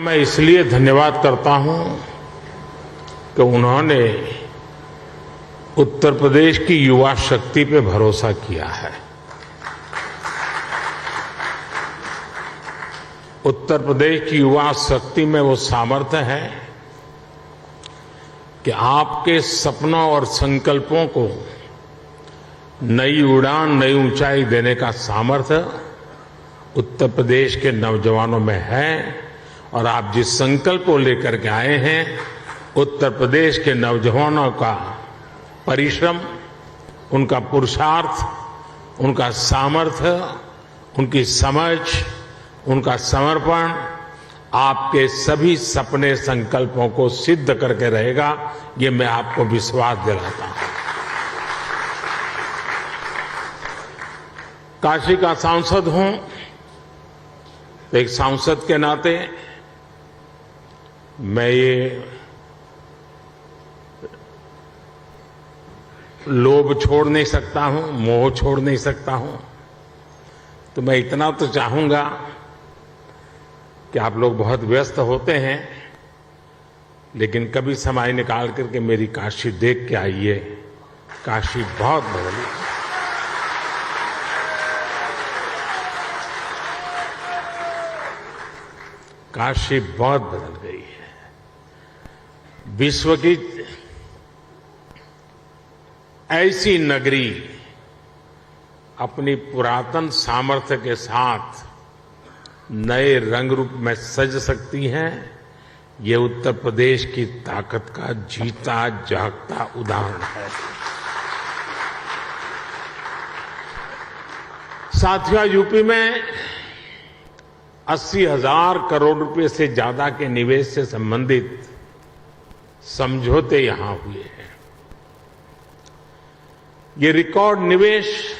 मैं इसलिए धन्यवाद करता हूं कि उन्होंने उत्तर प्रदेश की युवा शक्ति पे भरोसा किया है। उत्तर प्रदेश की युवा शक्ति में वो सामर्थ्य है कि आपके सपनों और संकल्पों को नई उड़ान, नई ऊंचाई देने का सामर्थ्य उत्तर प्रदेश के नौजवानों में है। और आप जिस संकल्प को लेकर के आए हैं, उत्तर प्रदेश के नौजवानों का परिश्रम, उनका पुरुषार्थ, उनका सामर्थ्य, उनकी समझ, उनका समर्पण आपके सभी सपने, संकल्पों को सिद्ध करके रहेगा, ये मैं आपको विश्वास दिलाता हूं। काशी का सांसद हूं तो एक सांसद के नाते मैं ये लोभ छोड़ नहीं सकता हूं, मोह छोड़ नहीं सकता हूं। तो मैं इतना तो चाहूंगा कि आप लोग बहुत व्यस्त होते हैं, लेकिन कभी समय निकाल करके मेरी काशी देख के आइए। काशी बहुत बदली, काशी बहुत बदल गई है। विश्व की ऐसी नगरी अपनी पुरातन सामर्थ्य के साथ नए रंग रूप में सज सकती है, ये उत्तर प्रदेश की ताकत का जीता जागता उदाहरण है। साथियों, यूपी में 80,000 करोड़ रुपए से ज्यादा के निवेश से संबंधित समझौते यहां हुए हैं। ये रिकॉर्ड निवेश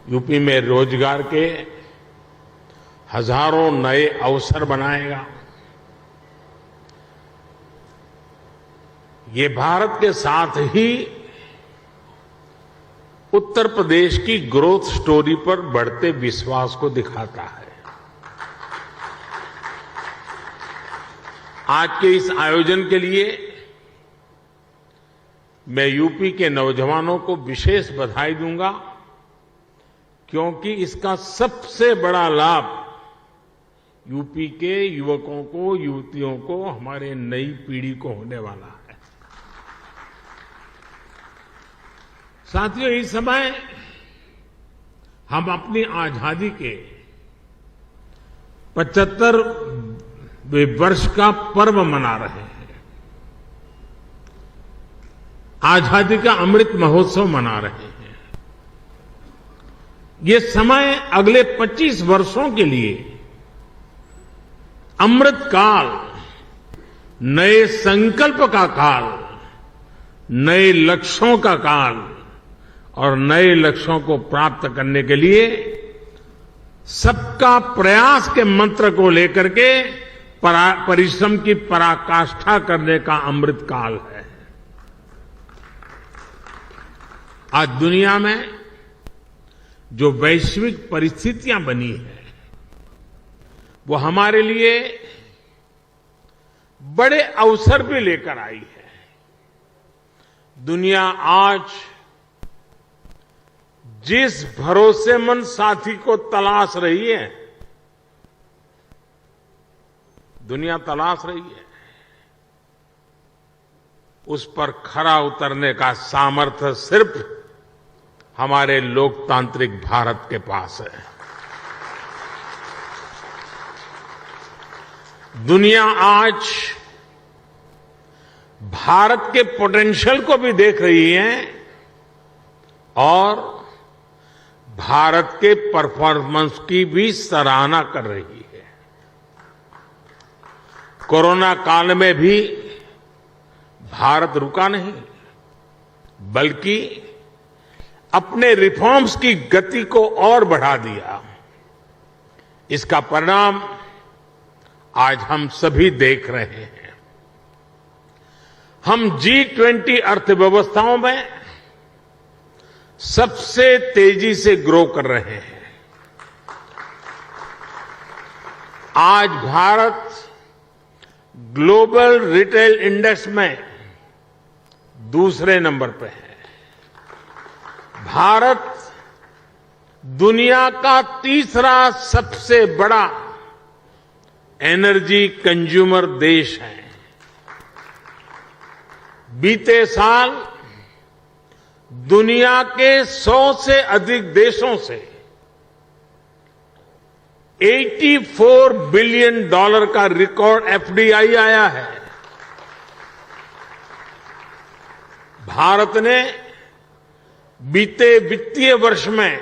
यूपी में रोजगार के हजारों नए अवसर बनाएगा। ये भारत के साथ ही उत्तर प्रदेश की ग्रोथ स्टोरी पर बढ़ते विश्वास को दिखाता है। आज के इस आयोजन के लिए मैं यूपी के नौजवानों को विशेष बधाई दूंगा, क्योंकि इसका सबसे बड़ा लाभ यूपी के युवकों को, युवतियों को, हमारे नई पीढ़ी को होने वाला है। साथियों, इस समय हम अपनी आजादी के 75वें वर्ष का पर्व मना रहे हैं। आजादी का अमृत महोत्सव मना रहे हैं। ये समय अगले 25 वर्षों के लिए अमृत काल, नए संकल्प का काल, नए लक्ष्यों का काल और नए लक्ष्यों को प्राप्त करने के लिए सबका प्रयास के मंत्र को लेकर के परिश्रम की पराकाष्ठा करने का अमृत काल है। आज दुनिया में जो वैश्विक परिस्थितियां बनी है, वो हमारे लिए बड़े अवसर भी लेकर आई है। दुनिया आज जिस भरोसेमंद साथी को तलाश रही है, दुनिया तलाश रही है, उस पर खरा उतरने का सामर्थ्य सिर्फ हमारे लोकतांत्रिक भारत के पास है। दुनिया आज भारत के पोटेंशियल को भी देख रही है और भारत के परफॉर्मेंस की भी सराहना कर रही है। कोरोना काल में भी भारत रुका नहीं, बल्कि अपने रिफॉर्म्स की गति को और बढ़ा दिया। इसका परिणाम आज हम सभी देख रहे हैं। हम G20 अर्थव्यवस्थाओं में सबसे तेजी से ग्रो कर रहे हैं। आज भारत ग्लोबल रिटेल इंडेक्स में दूसरे नंबर पे है। भारत दुनिया का तीसरा सबसे बड़ा एनर्जी कंज्यूमर देश है। बीते साल दुनिया के 100 से अधिक देशों से $84 बिलियन का रिकॉर्ड एफडीआई आया है। भारत ने बीते वित्तीय वर्ष में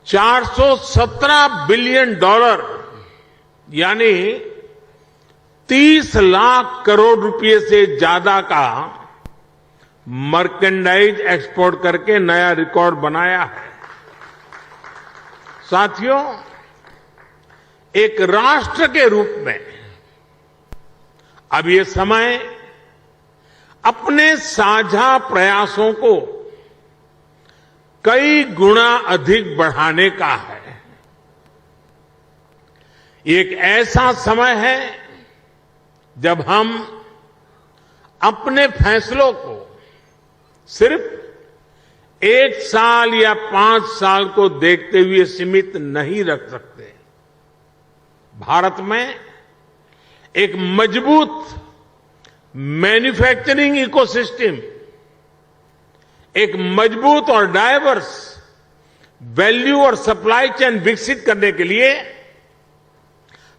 $417 बिलियन यानी 30 लाख करोड़ रुपए से ज्यादा का मर्केंडाइज एक्सपोर्ट करके नया रिकॉर्ड बनाया है। साथियों, एक राष्ट्र के रूप में अब ये समय अपने साझा प्रयासों को कई गुना अधिक बढ़ाने का है। एक ऐसा समय है जब हम अपने फैसलों को सिर्फ 1 साल या 5 साल को देखते हुए सीमित नहीं रख सकते। भारत में एक मजबूत मैन्युफैक्चरिंग इकोसिस्टम, एक मजबूत और डायवर्स वैल्यू और सप्लाई चेन विकसित करने के लिए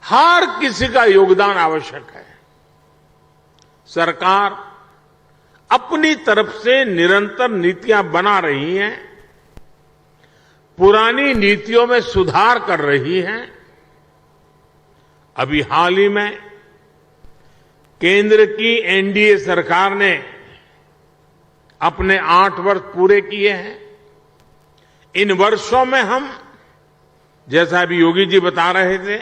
हर किसी का योगदान आवश्यक है। सरकार अपनी तरफ से निरंतर नीतियां बना रही है, पुरानी नीतियों में सुधार कर रही है। अभी हाल ही में केंद्र की एनडीए सरकार ने अपने 8 वर्ष पूरे किए हैं। इन वर्षों में हम, जैसा अभी योगी जी बता रहे थे,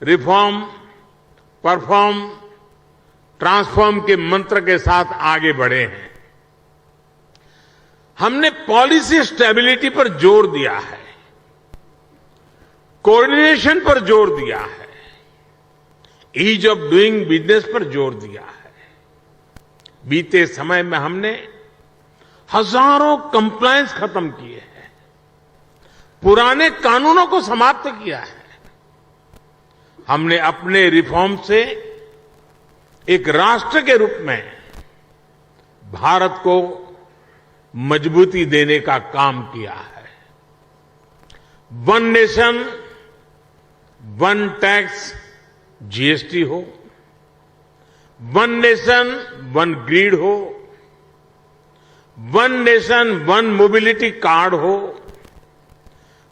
रिफॉर्म, परफॉर्म, ट्रांसफॉर्म के मंत्र के साथ आगे बढ़े हैं। हमने पॉलिसी स्टेबिलिटी पर जोर दिया है, कोऑर्डिनेशन पर जोर दिया है, ईज ऑफ डूइंग बिजनेस पर जोर दिया है। बीते समय में हमने हजारों कंप्लायंस खत्म किए हैं, पुराने कानूनों को समाप्त किया है। हमने अपने रिफॉर्म से एक राष्ट्र के रूप में भारत को मजबूती देने का काम किया है। One nation one tax GST हो, वन नेशन वन ग्रिड हो, one nation one mobility card हो,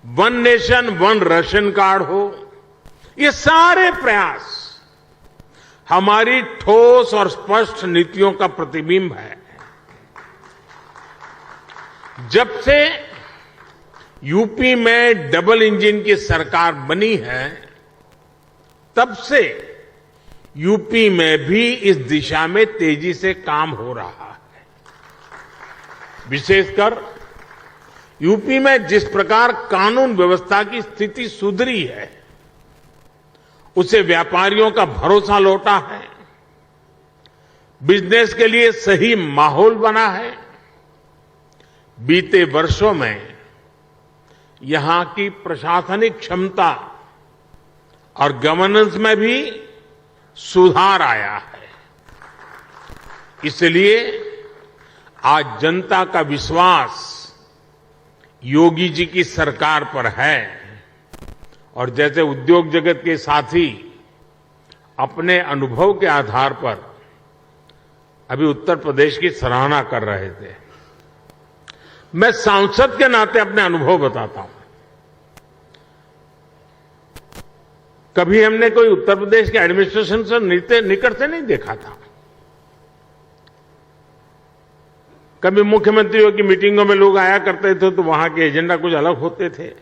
one nation one ration card हो, ये सारे प्रयास हमारी ठोस और स्पष्ट नीतियों का प्रतिबिंब है। जब से यूपी में डबल इंजन की सरकार बनी है, तब से यूपी में भी इस दिशा में तेजी से काम हो रहा है। विशेषकर यूपी में जिस प्रकार कानून व्यवस्था की स्थिति सुधरी है, उससे व्यापारियों का भरोसा लौटा है, बिजनेस के लिए सही माहौल बना है। बीते वर्षों में यहां की प्रशासनिक क्षमता और गवर्नेंस में भी सुधार आया है। इसलिए आज जनता का विश्वास योगी जी की सरकार पर है और जैसे उद्योग जगत के साथी अपने अनुभव के आधार पर अभी उत्तर प्रदेश की सराहना कर रहे थे, मैं सांसद के नाते अपने अनुभव बताता हूं। कभी हमने कोई उत्तर प्रदेश के एडमिनिस्ट्रेशन से निकट से नहीं देखा था। कभी मुख्यमंत्रियों की मीटिंगों में लोग आया करते थे तो वहां के एजेंडा कुछ अलग होते थे,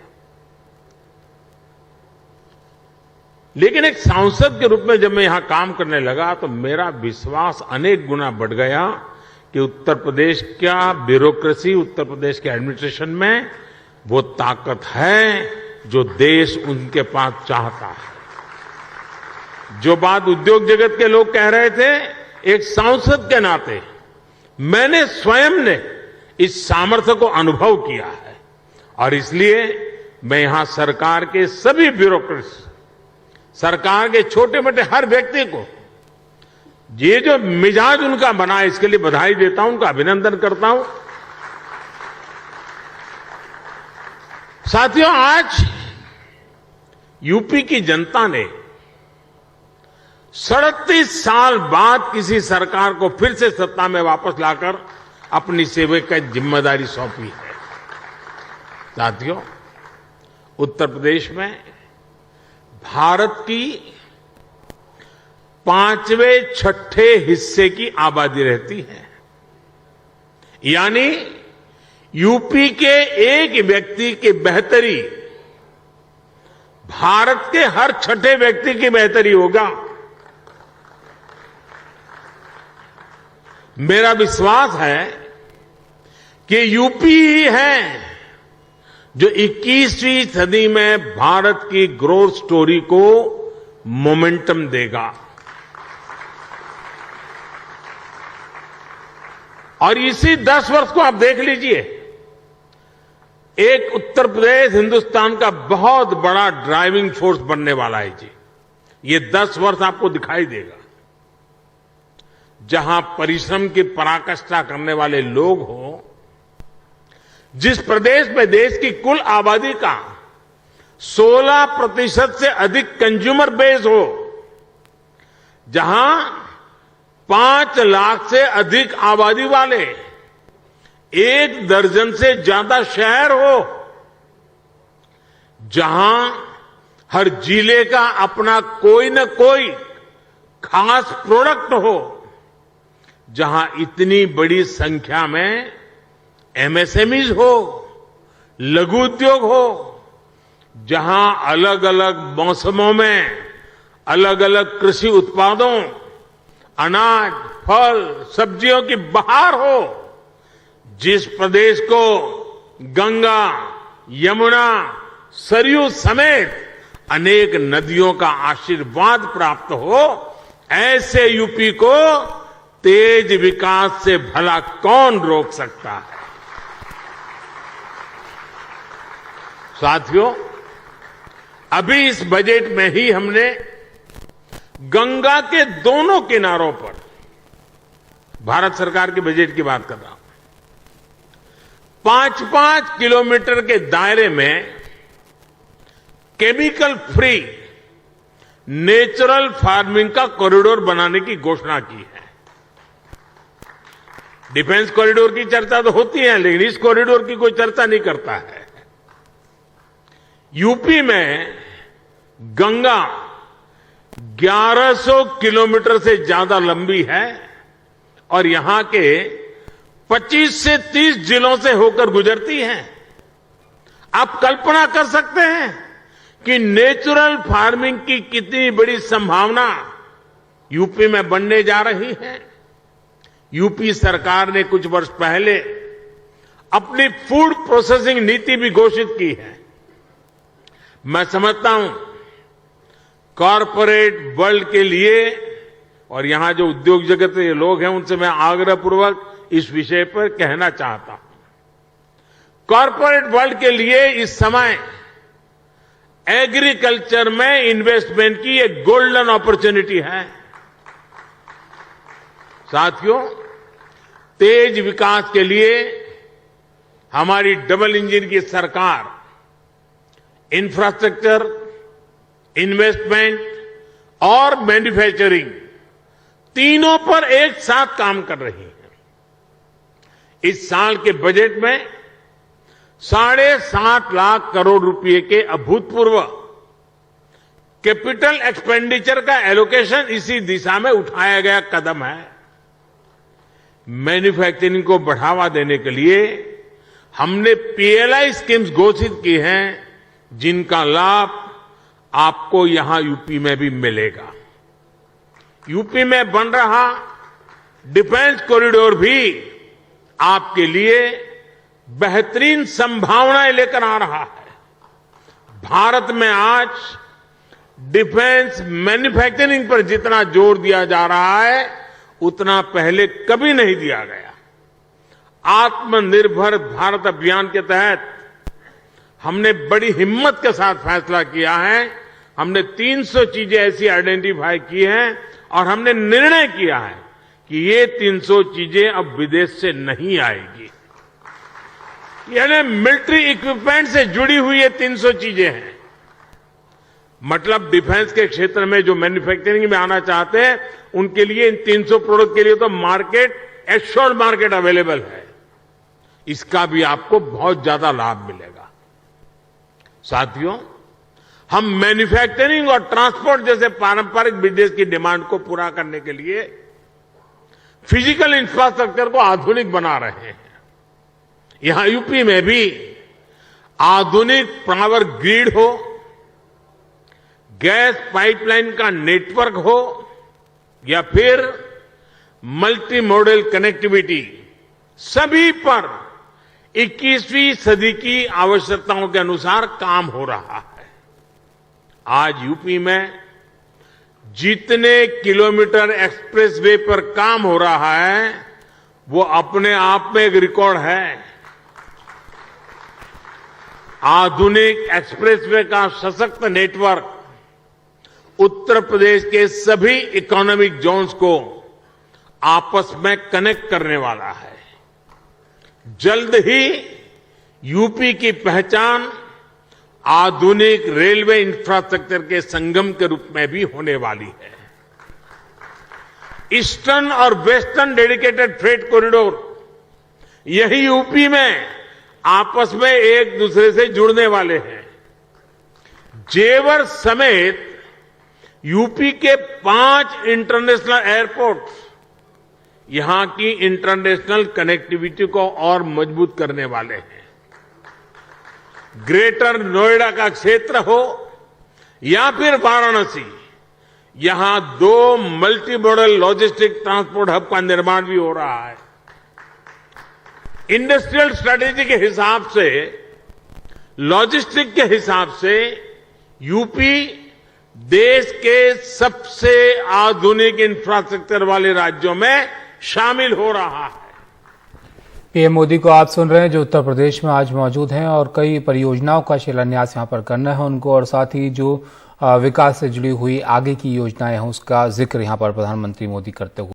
लेकिन एक सांसद के रूप में जब मैं यहां काम करने लगा तो मेरा विश्वास अनेक गुना बढ़ गया कि उत्तर प्रदेश का ब्यूरोक्रेसी, उत्तर प्रदेश के एडमिनिस्ट्रेशन में वो ताकत है जो देश उनके पास चाहता है। जो बात उद्योग जगत के लोग कह रहे थे, एक सांसद के नाते मैंने स्वयं ने इस सामर्थ्य को अनुभव किया है और इसलिए मैं यहां सरकार के सभी ब्यूरोक्रेट्स, सरकार के छोटे मोटे हर व्यक्ति को ये जो मिजाज उनका बना, इसके लिए बधाई देता हूं, उनका अभिनंदन करता हूं। साथियों, आज यूपी की जनता ने 37 साल बाद किसी सरकार को फिर से सत्ता में वापस लाकर अपनी सेवा की जिम्मेदारी सौंपी है। साथियों, उत्तर प्रदेश में भारत की 5वें-6ठे हिस्से की आबादी रहती है, यानी यूपी के एक व्यक्ति की बेहतरी भारत के हर 6ठे व्यक्ति की बेहतरी होगा। मेरा विश्वास है कि यूपी ही है जो 21वीं सदी में भारत की ग्रोथ स्टोरी को मोमेंटम देगा। और इसी 10 वर्ष को आप देख लीजिए, एक उत्तर प्रदेश हिंदुस्तान का बहुत बड़ा ड्राइविंग फोर्स बनने वाला है जी। ये 10 वर्ष आपको दिखाई देगा, जहां परिश्रम की पराकाष्ठा करने वाले लोग हों, जिस प्रदेश में देश की कुल आबादी का 16% से अधिक कंज्यूमर बेस हो, जहां 5 लाख से अधिक आबादी वाले 1 दर्जन से ज्यादा शहर हो, जहां हर जिले का अपना कोई न कोई खास प्रोडक्ट हो, जहां इतनी बड़ी संख्या में एमएसएमईज हो, लघु उद्योग हो, जहां अलग अलग मौसमों में अलग अलग कृषि उत्पादों, अनाज, फल, सब्जियों की बहार हो, जिस प्रदेश को गंगा, यमुना, सरयू समेत अनेक नदियों का आशीर्वाद प्राप्त हो, ऐसे यूपी को तेज विकास से भला कौन रोक सकता है। साथियों, अभी इस बजट में ही हमने गंगा के दोनों किनारों पर, भारत सरकार के बजट की बात कर रहा हूं, 5-5 किलोमीटर के दायरे में केमिकल फ्री नेचुरल फार्मिंग का कॉरिडोर बनाने की घोषणा की है। डिफेंस कॉरिडोर की चर्चा तो होती है, लेकिन इस कॉरिडोर की कोई चर्चा नहीं करता है। यूपी में गंगा 1100 किलोमीटर से ज्यादा लंबी है और यहां के 25 से 30 जिलों से होकर गुजरती है। आप कल्पना कर सकते हैं कि नेचुरल फार्मिंग की कितनी बड़ी संभावना यूपी में बनने जा रही है। यूपी सरकार ने कुछ वर्ष पहले अपनी फूड प्रोसेसिंग नीति भी घोषित की है। मैं समझता हूं कॉरपोरेट वर्ल्ड के लिए, और यहां जो उद्योग जगत के लोग हैं उनसे मैं आग्रहपूर्वक इस विषय पर कहना चाहता हूं, कॉरपोरेट वर्ल्ड के लिए इस समय एग्रीकल्चर में इन्वेस्टमेंट की एक गोल्डन अपॉर्चुनिटी है। साथियों, तेज विकास के लिए हमारी डबल इंजन की सरकार इंफ्रास्ट्रक्चर, इन्वेस्टमेंट और मैन्युफैक्चरिंग तीनों पर एक साथ काम कर रही है। इस साल के बजट में 7.5 लाख करोड़ रुपए के अभूतपूर्व कैपिटल एक्सपेंडिचर का एलोकेशन इसी दिशा में उठाया गया कदम है। मैन्युफैक्चरिंग को बढ़ावा देने के लिए हमने पीएलआई स्कीम्स घोषित की हैं, जिनका लाभ आपको यहां यूपी में भी मिलेगा। यूपी में बन रहा डिफेंस कॉरिडोर भी आपके लिए बेहतरीन संभावनाएं लेकर आ रहा है। भारत में आज डिफेंस मैन्युफैक्चरिंग पर जितना जोर दिया जा रहा है उतना पहले कभी नहीं दिया गया। आत्मनिर्भर भारत अभियान के तहत हमने बड़ी हिम्मत के साथ फैसला किया है। हमने 300 चीजें ऐसी आइडेंटिफाई की हैं और हमने निर्णय किया है कि ये 300 चीजें अब विदेश से नहीं आएगी। यानी मिलिट्री इक्विपमेंट से जुड़ी हुई ये 300 चीजें हैं। मतलब डिफेंस के क्षेत्र में जो मैन्युफैक्चरिंग में आना चाहते हैं उनके लिए इन 300 प्रोडक्ट के लिए तो मार्केट, एश्योर्ड मार्केट अवेलेबल है। इसका भी आपको बहुत ज्यादा लाभ मिलेगा। साथियों, हम मैन्युफैक्चरिंग और ट्रांसपोर्ट जैसे पारंपरिक बिजनेस की डिमांड को पूरा करने के लिए फिजिकल इंफ्रास्ट्रक्चर को आधुनिक बना रहे हैं। यहां यूपी में भी आधुनिक पावर ग्रिड हो, गैस पाइपलाइन का नेटवर्क हो या फिर मल्टी मॉडल कनेक्टिविटी, सभी पर 21वीं सदी की आवश्यकताओं के अनुसार काम हो रहा है। आज यूपी में जितने किलोमीटर एक्सप्रेसवे पर काम हो रहा है वो अपने आप में एक रिकॉर्ड है। आधुनिक एक्सप्रेसवे का सशक्त नेटवर्क उत्तर प्रदेश के सभी इकोनॉमिक जोन्स को आपस में कनेक्ट करने वाला है। जल्द ही यूपी की पहचान आधुनिक रेलवे इंफ्रास्ट्रक्चर के संगम के रूप में भी होने वाली है। ईस्टर्न और वेस्टर्न डेडिकेटेड फ्रेट कॉरिडोर यही यूपी में आपस में एक दूसरे से जुड़ने वाले हैं। जेवर समेत यूपी के 5 इंटरनेशनल एयरपोर्ट यहां की इंटरनेशनल कनेक्टिविटी को और मजबूत करने वाले हैं। ग्रेटर नोएडा का क्षेत्र हो या फिर वाराणसी, यहां 2 multi modal logistic transport hub का निर्माण भी हो रहा है। इंडस्ट्रियल स्ट्रेटेजी के हिसाब से, लॉजिस्टिक के हिसाब से यूपी देश के सबसे आधुनिक इंफ्रास्ट्रक्चर वाले राज्यों में शामिल हो रहा है। पीएम मोदी को आप सुन रहे हैं, जो उत्तर प्रदेश में आज मौजूद हैं और कई परियोजनाओं का शिलान्यास यहां पर करना है उनको, और साथ ही जो विकास से जुड़ी हुई आगे की योजनाएं हैं उसका जिक्र यहां पर प्रधानमंत्री मोदी करते हुए